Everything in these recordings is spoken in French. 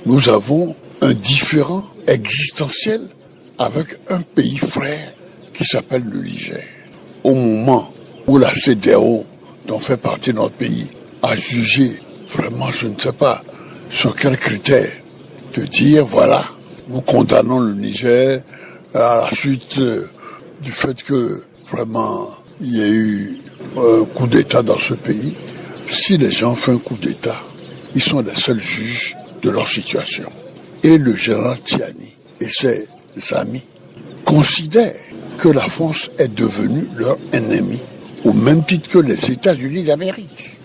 Nous avons un différend existentiel avec un pays frère qui s'appelle le Niger. Au moment où la CEDEAO, dont fait partie notre pays, a jugé, vraiment je ne sais pas sur quels critères, de dire voilà, nous condamnons le Niger à la suite du fait que vraiment il y a eu un coup d'État dans ce pays. Si les gens font un coup d'État, ils sont les seuls juges de leur situation. Et le général Tiani et ses amis considèrent que la France est devenue leur ennemi, au même titre que les États-Unis d'Amérique.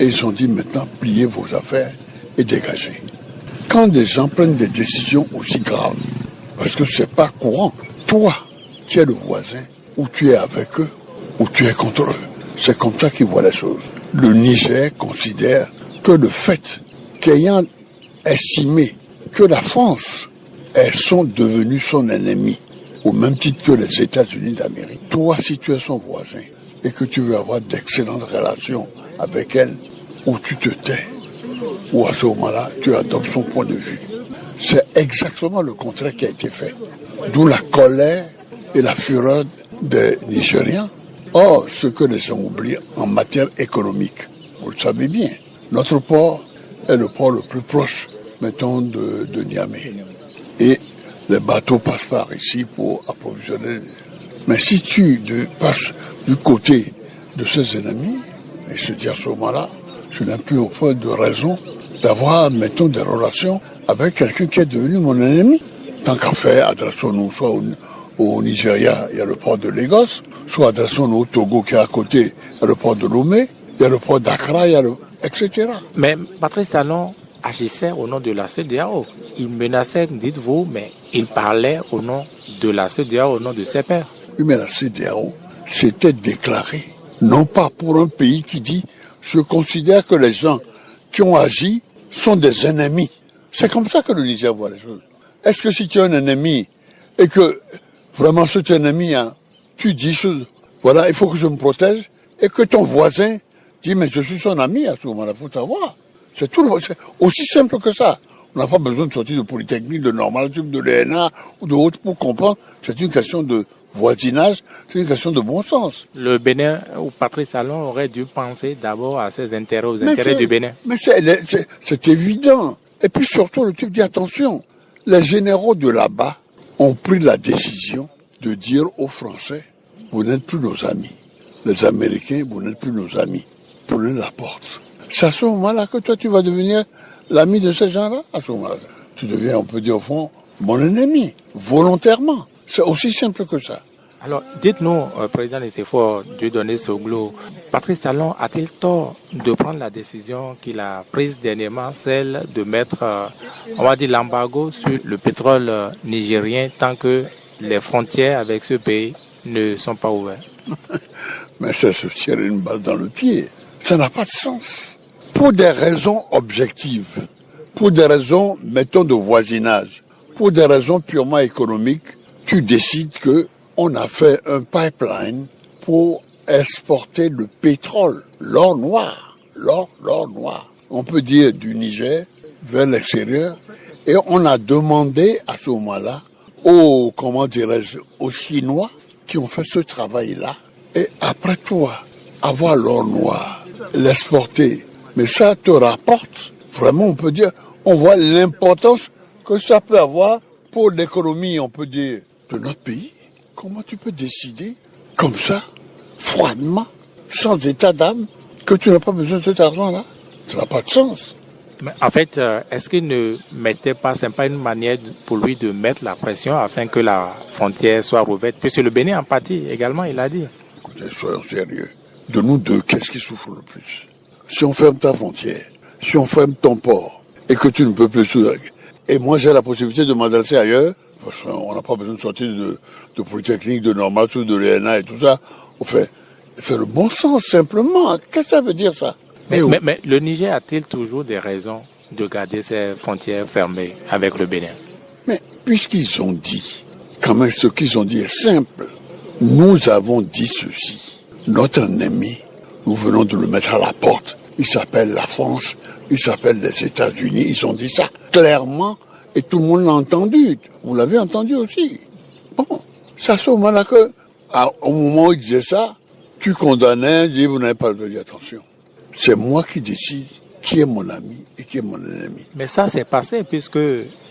Et ils ont dit maintenant, pliez vos affaires et dégagez. Quand des gens prennent des décisions aussi graves, parce que c'est pas courant, toi, tu es le voisin, ou tu es avec eux, ou tu es contre eux. C'est comme ça qu'ils voient les choses. Le Niger considère que le fait qu'ayant estimé que la France, elles sont devenues son ennemi, au même titre que les États-Unis d'Amérique. Toi, si tu es son voisin et que tu veux avoir d'excellentes relations avec elle, ou tu te tais, ou à ce moment-là, tu adoptes son point de vue. C'est exactement le contraire qui a été fait. D'où la colère et la fureur des Nigériens. Or, ce que les gens oublient en matière économique, vous le savez bien, notre port est le port le plus proche, mettons, de Niamey. Et les bateaux passent par ici pour approvisionner. Mais si tu passes du côté de ces ennemis, et se dire à ce moment-là, je n'ai plus au point de raison d'avoir, mettons, des relations avec quelqu'un qui est devenu mon ennemi. Tant qu'à faire, adressons-nous soit au Nigeria, il y a le port de Lagos, soit adressons-nous au Togo qui est à côté, il y a le port de Lomé, il y a le port d'Accra, etc. Mais Patrice Talon agissait au nom de la CEDEAO. Il menaçait, dites-vous, mais il parlait au nom de la CEDEAO, au nom de ses pairs. Oui, mais la CEDEAO s'était déclarée, non pas pour un pays qui dit « je considère que les gens qui ont agi sont des ennemis ». C'est comme ça que le Niger voit les choses. Est-ce que si tu es un ennemi et que vraiment cet ennemi, hein, tu dis voilà, il faut que je me protège, et que ton voisin dit mais je suis son ami à ce moment-là, il faut savoir. C'est aussi simple que ça. On n'a pas besoin de sortir de Polytechnique, de Normal, de l'ENA ou de autres pour comprendre. C'est une question de voisinage, c'est une question de bon sens. Le Bénin ou Patrice Talon aurait dû penser d'abord à ses intérêts, aux intérêts du Bénin. Mais c'est évident. Et puis surtout, le type dit attention, les généraux de là-bas ont pris la décision de dire aux Français, vous n'êtes plus nos amis. Les Américains, vous n'êtes plus nos amis. Prenez la porte. C'est à ce moment-là que toi, tu vas devenir l'ami de ces gens-là. À ce moment-là, tu deviens, on peut dire au fond, mon ennemi, volontairement. C'est aussi simple que ça. Alors, dites-nous, Président Nicéphore Dieudonné Soglo, Patrice Talon a-t-il tort de prendre la décision qu'il a prise dernièrement, celle de mettre, on va dire, l'embargo sur le pétrole nigérien tant que les frontières avec ce pays ne sont pas ouvertes? Mais ça se tirer une balle dans le pied. Ça n'a pas de sens. Pour des raisons objectives, pour des raisons, mettons, de voisinage, pour des raisons purement économiques, tu décides que on a fait un pipeline pour exporter le pétrole, l'or noir. On peut dire du Niger vers l'extérieur. Et on a demandé à ce moment-là aux Chinois qui ont fait ce travail-là. Et après toi, avoir l'or noir, l'exporter, mais ça te rapporte, vraiment on peut dire, on voit l'importance que ça peut avoir pour l'économie, on peut dire, de notre pays. Comment tu peux décider, comme ça, froidement, sans état d'âme, que tu n'as pas besoin de cet argent-là? Ça n'a pas de sens. Mais en fait, est-ce qu'il ne mettait pas, c'est pas une manière pour lui de mettre la pression afin que la frontière soit rouverte? Puisque le Bénin en pâtit également, il a dit. Écoutez, soyons sérieux. De nous deux, qu'est-ce qui souffre le plus? Si on ferme ta frontière, si on ferme ton port, et que tu ne peux plus... Et moi, j'ai la possibilité de m'adresser ailleurs, parce qu'on n'a pas besoin de sortir de Polytechnique, de Normal, de l'ENA et tout ça. Enfin, c'est le bon sens, simplement. Qu'est-ce que ça veut dire, ça? Mais le Niger a-t-il toujours des raisons de garder ses frontières fermées avec le Bénin? Mais puisqu'ils ont dit, quand même ce qu'ils ont dit est simple. Nous avons dit ceci. Notre ennemi, nous venons de le mettre à la porte. Il s'appelle la France Ils s'appellent les États-Unis, ils ont dit ça clairement et tout le monde l'a entendu. Vous l'avez entendu aussi. Bon, c'est à ce moment-là que, au moment où ils disaient ça, tu condamnais, dis vous n'avez pas le droit de dire attention. C'est moi qui décide qui est mon ami et qui est mon ennemi. Mais ça s'est passé puisque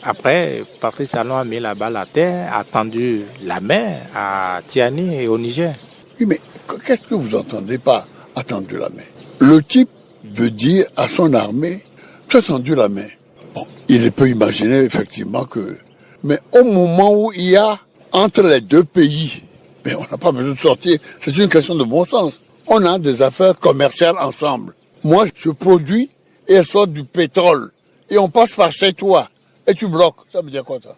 après, Patrice Talon a mis la balle à terre, a tendu la main à Tiani et au Niger. Oui, mais qu'est-ce que vous entendez par attendu la main? Le type veut dire à son armée, tu as tendu la main. Bon, il peut imaginer effectivement que... Mais au moment où il y a entre les deux pays, mais on n'a pas besoin de sortir, c'est une question de bon sens. On a des affaires commerciales ensemble. Moi, je produis et elle sort du pétrole. Et on passe par chez toi. Et tu bloques. Ça veut dire quoi, ça?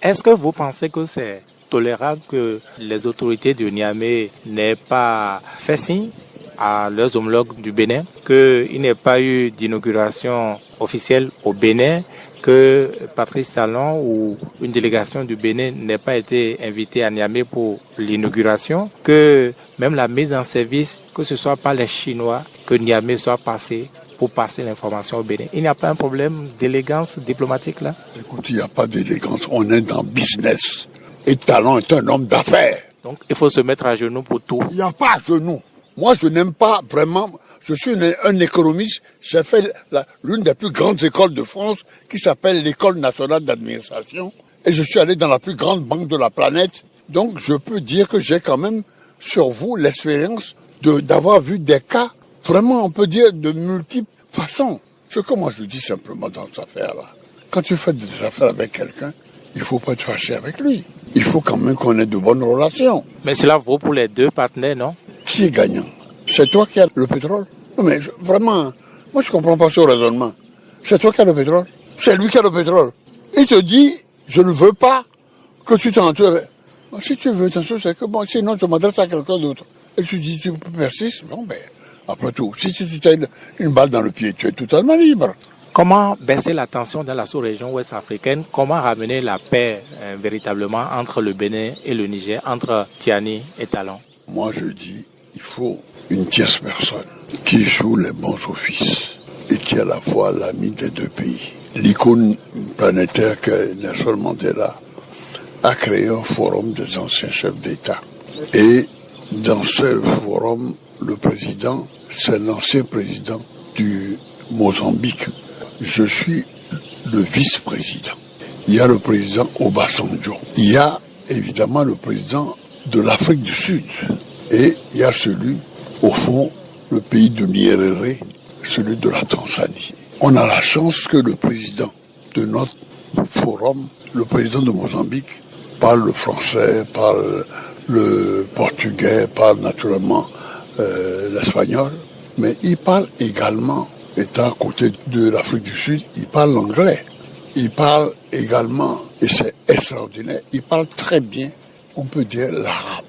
Est-ce que vous pensez que c'est tolérable que les autorités de Niamey n'aient pas fait signe à leurs homologues du Bénin, qu'il n'y ait pas eu d'inauguration officielle au Bénin, que Patrice Talon ou une délégation du Bénin n'ait pas été invitée à Niamey pour l'inauguration, que même la mise en service, que ce soit par les Chinois, que Niamey soit passé pour passer l'information au Bénin. Il n'y a pas un problème d'élégance diplomatique là? Écoute, il n'y a pas d'élégance. On est dans business. Et Talon est un homme d'affaires. Donc il faut se mettre à genoux pour tout. Il n'y a pas à genoux. Moi, je n'aime pas vraiment... Je suis un économiste. J'ai fait l'une des plus grandes écoles de France qui s'appelle l'École nationale d'administration. Et je suis allé dans la plus grande banque de la planète. Donc, je peux dire que j'ai quand même sur vous l'expérience d'avoir vu des cas, vraiment, on peut dire, de multiples façons. Ce que moi, je dis simplement dans cette affaire-là. Quand tu fais des affaires avec quelqu'un, il ne faut pas être fâché avec lui. Il faut quand même qu'on ait de bonnes relations. Mais cela vaut pour les deux partenaires, non? Qui est gagnant? C'est toi qui as le pétrole? Non mais vraiment, moi je comprends pas ce raisonnement. C'est toi qui as le pétrole? C'est lui qui a le pétrole. Il te dit, je ne veux pas que tu t'entures. Si tu veux t'entourer, c'est que bon, sinon je m'adresse à quelqu'un d'autre. Et tu dis, tu persistes, bon ben, après tout, si tu t'as une balle dans le pied, tu es totalement libre. Comment baisser la tension dans la sous-région ouest-africaine? Comment ramener la paix véritablement entre le Bénin et le Niger, entre Tiani et Talon? Moi je dis, il faut une tierce personne qui joue les bons offices et qui est à la fois l'ami des deux pays. L'icône planétaire que Nelson Mandela a créé un forum des anciens chefs d'État. Et dans ce forum, le président, c'est l'ancien président du Mozambique. Je suis le vice-président. Il y a le président Obasanjo. Il y a évidemment le président de l'Afrique du Sud. Et il y a celui, au fond, le pays de Nyerere, celui de la Tanzanie. On a la chance que le président de notre forum, le président de Mozambique, parle le français, parle le portugais, parle naturellement l'espagnol, mais il parle également, étant à côté de l'Afrique du Sud, il parle l'anglais. Il parle également, et c'est extraordinaire, il parle très bien, on peut dire l'arabe.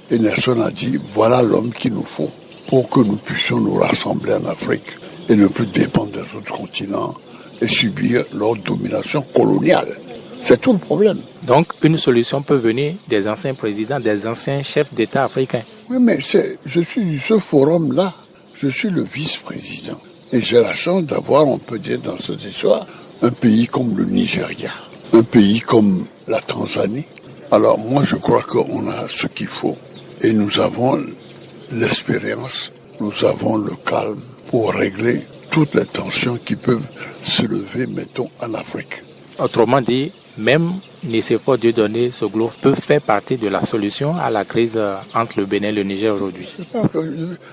Et Nelson a dit, voilà l'homme qu'il nous faut pour que nous puissions nous rassembler en Afrique et ne plus dépendre des autres continents et subir leur domination coloniale. C'est tout le problème. Donc, une solution peut venir des anciens présidents, des anciens chefs d'État africains. Oui, mais je suis de ce forum-là, je suis le vice-président. Et j'ai la chance d'avoir, on peut dire dans cette histoire, un pays comme le Nigeria, un pays comme la Tanzanie. Alors moi, je crois qu'on a ce qu'il faut. Et nous avons l'expérience, nous avons le calme pour régler toutes les tensions qui peuvent se lever, mettons, en Afrique. Autrement dit, même Nicéphore Dieudonné Soglo peut faire partie de la solution à la crise entre le Bénin et le Niger aujourd'hui.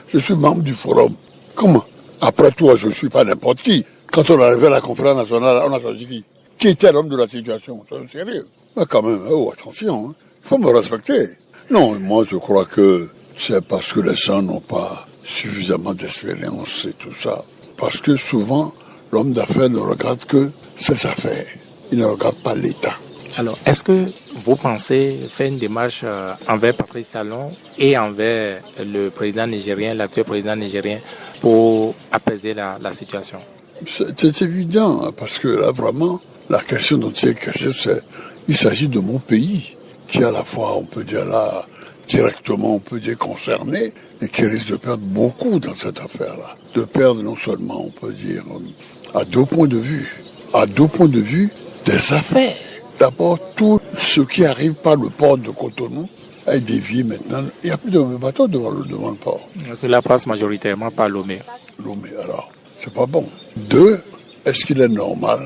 Je suis membre du forum. Comment? Après tout, je ne suis pas n'importe qui. Quand on est arrivé à la conférence nationale, on a choisi qui? Qui était l'homme de la situation? C'est sérieux. Mais quand même, oh, attention, hein. Il faut me respecter. Non, moi je crois que c'est parce que les gens n'ont pas suffisamment d'expérience et tout ça. Parce que souvent, l'homme d'affaires ne regarde que ses affaires. Il ne regarde pas l'État. Alors, est-ce que vous pensez faire une démarche envers Patrice Talon et envers le président nigérien, l'actuel président nigérien, pour apaiser la situation? C'est évident, parce que là, vraiment, la question dont il est question, il s'agit de mon pays, qui est à la fois, on peut dire là, directement, on peut dire concerné, et qui risque de perdre beaucoup dans cette affaire-là. De perdre non seulement, on peut dire, à deux points de vue. À deux points de vue des affaires. D'abord, tout ce qui arrive par le port de Cotonou est dévié maintenant. Il n'y a plus de bateaux devant le port. Cela passe majoritairement par Lomé. Lomé, alors, c'est pas bon. Deux, est-ce qu'il est normal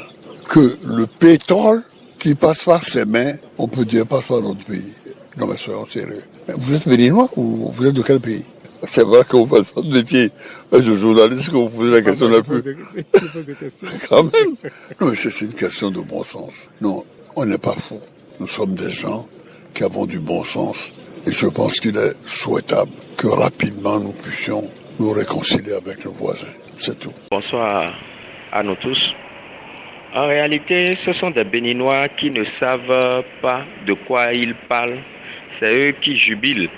que le pétrole qui passe par ses mains, on peut dire passe par notre pays? Non mais soyons sérieux. Vous êtes béninois ou vous êtes de quel pays? C'est vrai que vous faites votre métier de journaliste que vous posez la question la plus. Quand même. Non mais c'est une question de bon sens. Non, on n'est pas fous. Nous sommes des gens qui avons du bon sens. Et je pense qu'il est souhaitable que rapidement nous puissions nous réconcilier avec nos voisins. C'est tout. Bonsoir à nous tous. En réalité, ce sont des Béninois qui ne savent pas de quoi ils parlent. C'est eux qui jubilent.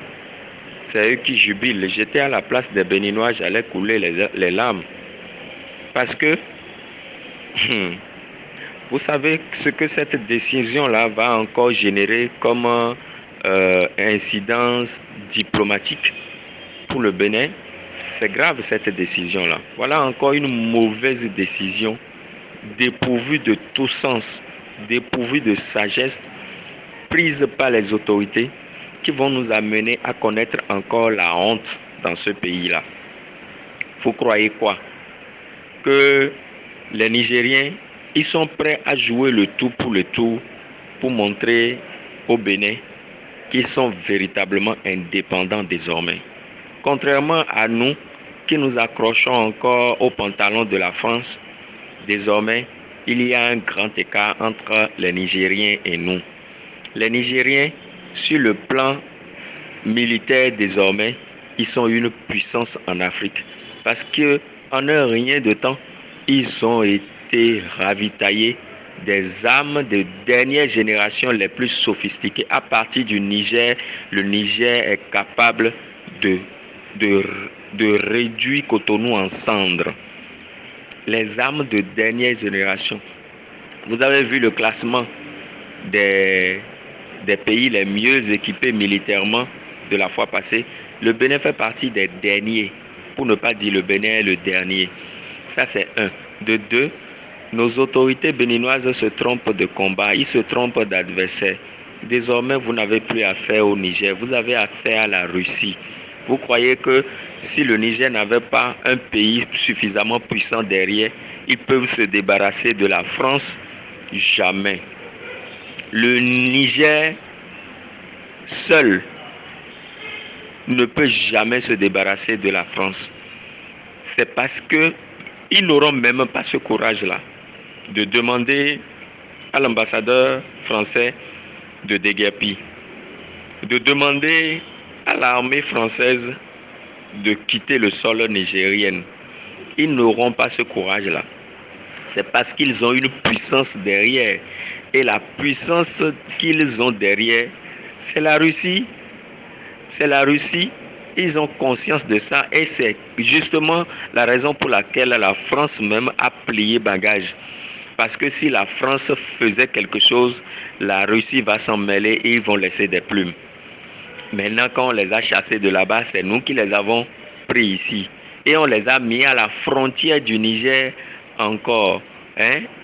C'est eux qui jubilent. J'étais à la place des Béninois, j'allais couler les larmes. Parce que, vous savez ce que cette décision-là va encore générer comme incidence diplomatique pour le Bénin. C'est grave cette décision-là. Voilà encore une mauvaise décision, dépourvue de tout sens, dépourvue de sagesse, prise par les autorités qui vont nous amener à connaître encore la honte dans ce pays-là. Vous croyez quoi? Que les Nigériens, ils sont prêts à jouer le tout pour le tout pour montrer au Bénin qu'ils sont véritablement indépendants désormais. Contrairement à nous qui nous accrochons encore au pantalon de la France, désormais, il y a un grand écart entre les Nigériens et nous. Les Nigériens, sur le plan militaire désormais, ils sont une puissance en Afrique. Parce qu'en un rien de temps, ils ont été ravitaillés des armes de dernière génération les plus sophistiquées. À partir du Niger, le Niger est capable de réduire Cotonou en cendres. Les armes de dernière génération. Vous avez vu le classement des pays les mieux équipés militairement de la fois passée. Le Bénin fait partie des derniers, pour ne pas dire le Bénin est le dernier. Ça c'est un. De deux, nos autorités béninoises se trompent de combat, ils se trompent d'adversaire. Désormais, vous n'avez plus affaire au Niger, vous avez affaire à la Russie. Vous croyez que si le Niger n'avait pas un pays suffisamment puissant derrière, ils peuvent se débarrasser de la France? Jamais. Le Niger seul ne peut jamais se débarrasser de la France. C'est parce qu'ils n'auront même pas ce courage-là de demander à l'ambassadeur français de déguerpir, de demander à l'armée française de quitter le sol nigérien. Ils n'auront pas ce courage-là. C'est parce qu'ils ont une puissance derrière. Et la puissance qu'ils ont derrière, c'est la Russie. C'est la Russie. Ils ont conscience de ça. Et c'est justement la raison pour laquelle la France même a plié bagage. Parce que si la France faisait quelque chose, la Russie va s'en mêler et ils vont laisser des plumes. Maintenant, quand on les a chassés de là-bas, c'est nous qui les avons pris ici. Et on les a mis à la frontière du Niger encore.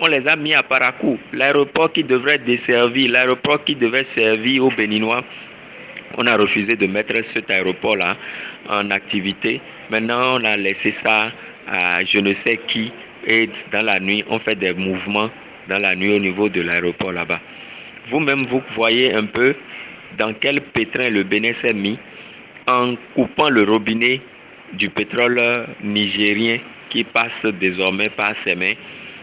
On les a mis à Parakou, l'aéroport qui devrait desservir, l'aéroport qui devait servir aux Béninois. On a refusé de mettre cet aéroport-là en activité. Maintenant, on a laissé ça à je ne sais qui. Et dans la nuit, on fait des mouvements dans la nuit au niveau de l'aéroport là-bas. Vous-même, vous voyez un peu dans quel pétrin le Bénin s'est mis en coupant le robinet du pétrole nigérien qui passe désormais par ses mains.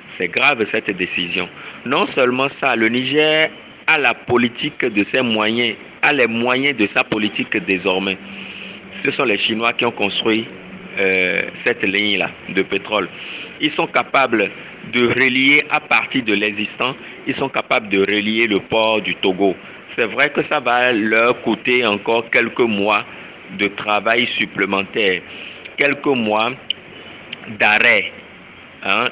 C'est grave cette décision. Non seulement ça, le Niger a la politique de ses moyens, a les moyens de sa politique désormais. Ce sont les Chinois qui ont construit cette ligne-là de pétrole. Ils sont capables de relier à partir de l'existant, ils sont capables de relier le port du Togo. C'est vrai que ça va leur coûter encore quelques mois de travail supplémentaire, quelques mois d'arrêt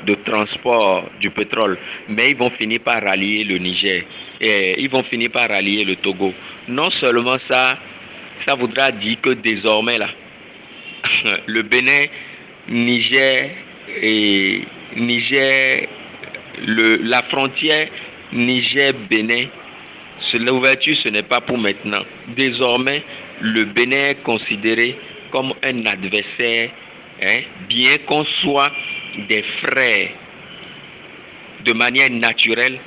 de transport du pétrole, mais ils vont finir par rallier le Niger et ils vont finir par rallier le Togo. Non seulement ça, ça voudra dire que désormais là, le Bénin, Niger et Niger, la frontière Niger-Bénin, l'ouverture, ce n'est pas pour maintenant. Désormais, le Bénin est considéré comme un adversaire, bien qu'on soit des frères. De manière naturelle,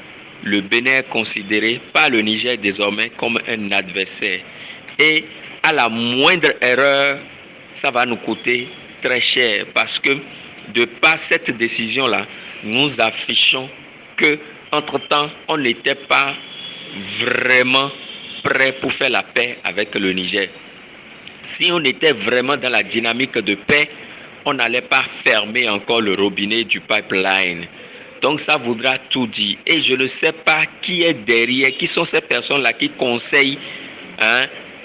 le Bénin est considéré par le Niger désormais comme un adversaire. Et à la moindre erreur, ça va nous coûter très cher parce que de par cette décision-là, nous affichons que entre-temps, on n'était pas vraiment prêt pour faire la paix avec le Niger. Si on était vraiment dans la dynamique de paix, on n'allait pas fermer encore le robinet du pipeline. Donc ça voudra tout dire. Et je ne sais pas qui est derrière, qui sont ces personnes-là qui conseillent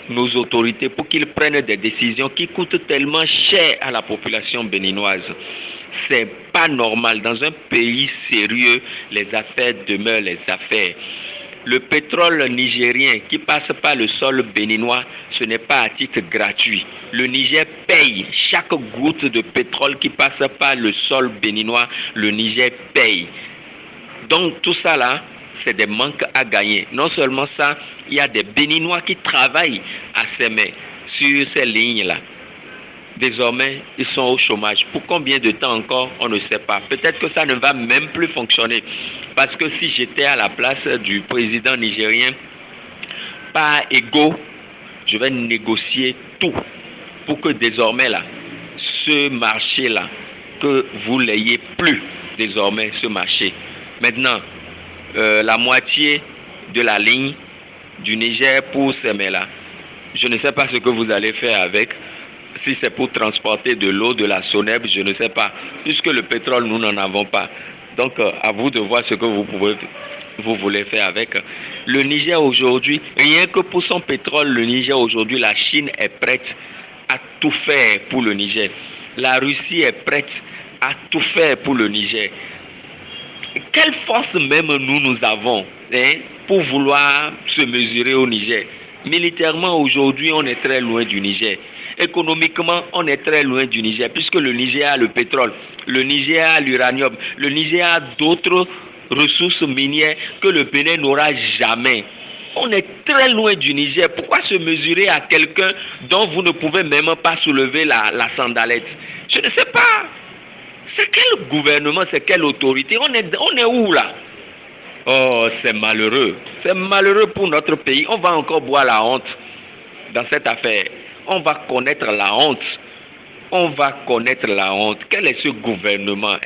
nos autorités pour qu'ils prennent des décisions qui coûtent tellement cher à la population béninoise. C'est pas normal. Dans un pays sérieux, les affaires demeurent les affaires. Le pétrole nigérien qui passe par le sol béninois, ce n'est pas à titre gratuit. Le Niger paye chaque goutte de pétrole qui passe par le sol béninois. Le Niger paye. Donc tout ça là, c'est des manques à gagner. Non seulement ça, il y a des Béninois qui travaillent à s'aimer sur ces lignes-là. Désormais, ils sont au chômage. Pour combien de temps encore, on ne sait pas. Peut-être que ça ne va même plus fonctionner. Parce que si j'étais à la place du président nigérien, par ego, je vais négocier tout pour que désormais, là, ce marché-là, que vous l'ayez plus désormais, ce marché. Maintenant, la moitié de la ligne du Niger pour s'aimer là, je ne sais pas ce que vous allez faire avec. Si c'est pour transporter de l'eau de la Soneb, je ne sais pas. Puisque le pétrole, nous n'en avons pas. Donc, à vous de voir ce que vous voulez faire avec. Le Niger aujourd'hui, rien que pour son pétrole, le Niger aujourd'hui, la Chine est prête à tout faire pour le Niger. La Russie est prête à tout faire pour le Niger. Quelle force même nous avons pour vouloir se mesurer au Niger? Militairement, aujourd'hui, on est très loin du Niger. Économiquement, on est très loin du Niger, puisque le Niger a le pétrole, le Niger a l'uranium, le Niger a d'autres ressources minières que le Bénin n'aura jamais. On est très loin du Niger. Pourquoi se mesurer à quelqu'un dont vous ne pouvez même pas soulever la sandalette? Je ne sais pas. C'est quel gouvernement, c'est quelle autorité? On est où là? Oh, c'est malheureux. C'est malheureux pour notre pays. On va encore boire la honte dans cette affaire. On va connaître la honte. On va connaître la honte. Quel est ce gouvernement?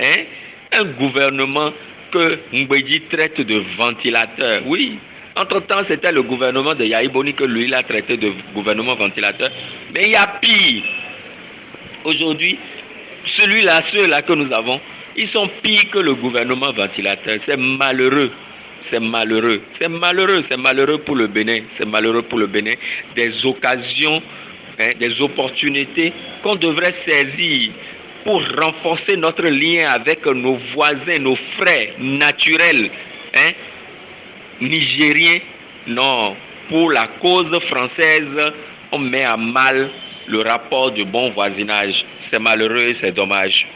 Un gouvernement que Mbedi traite de ventilateur. Oui. Entre-temps, c'était le gouvernement de Yahi Boni que lui l'a traité de gouvernement ventilateur. Mais il y a pire. Aujourd'hui, ceux-là que nous avons, ils sont pires que le gouvernement ventilateur. C'est malheureux. C'est malheureux. C'est malheureux. C'est malheureux pour le Bénin. C'est malheureux pour le Bénin. Des occasions, des opportunités qu'on devrait saisir pour renforcer notre lien avec nos voisins, nos frères naturels, nigériens. Non, pour la cause française, on met à mal le rapport de bon voisinage. C'est malheureux et c'est dommage.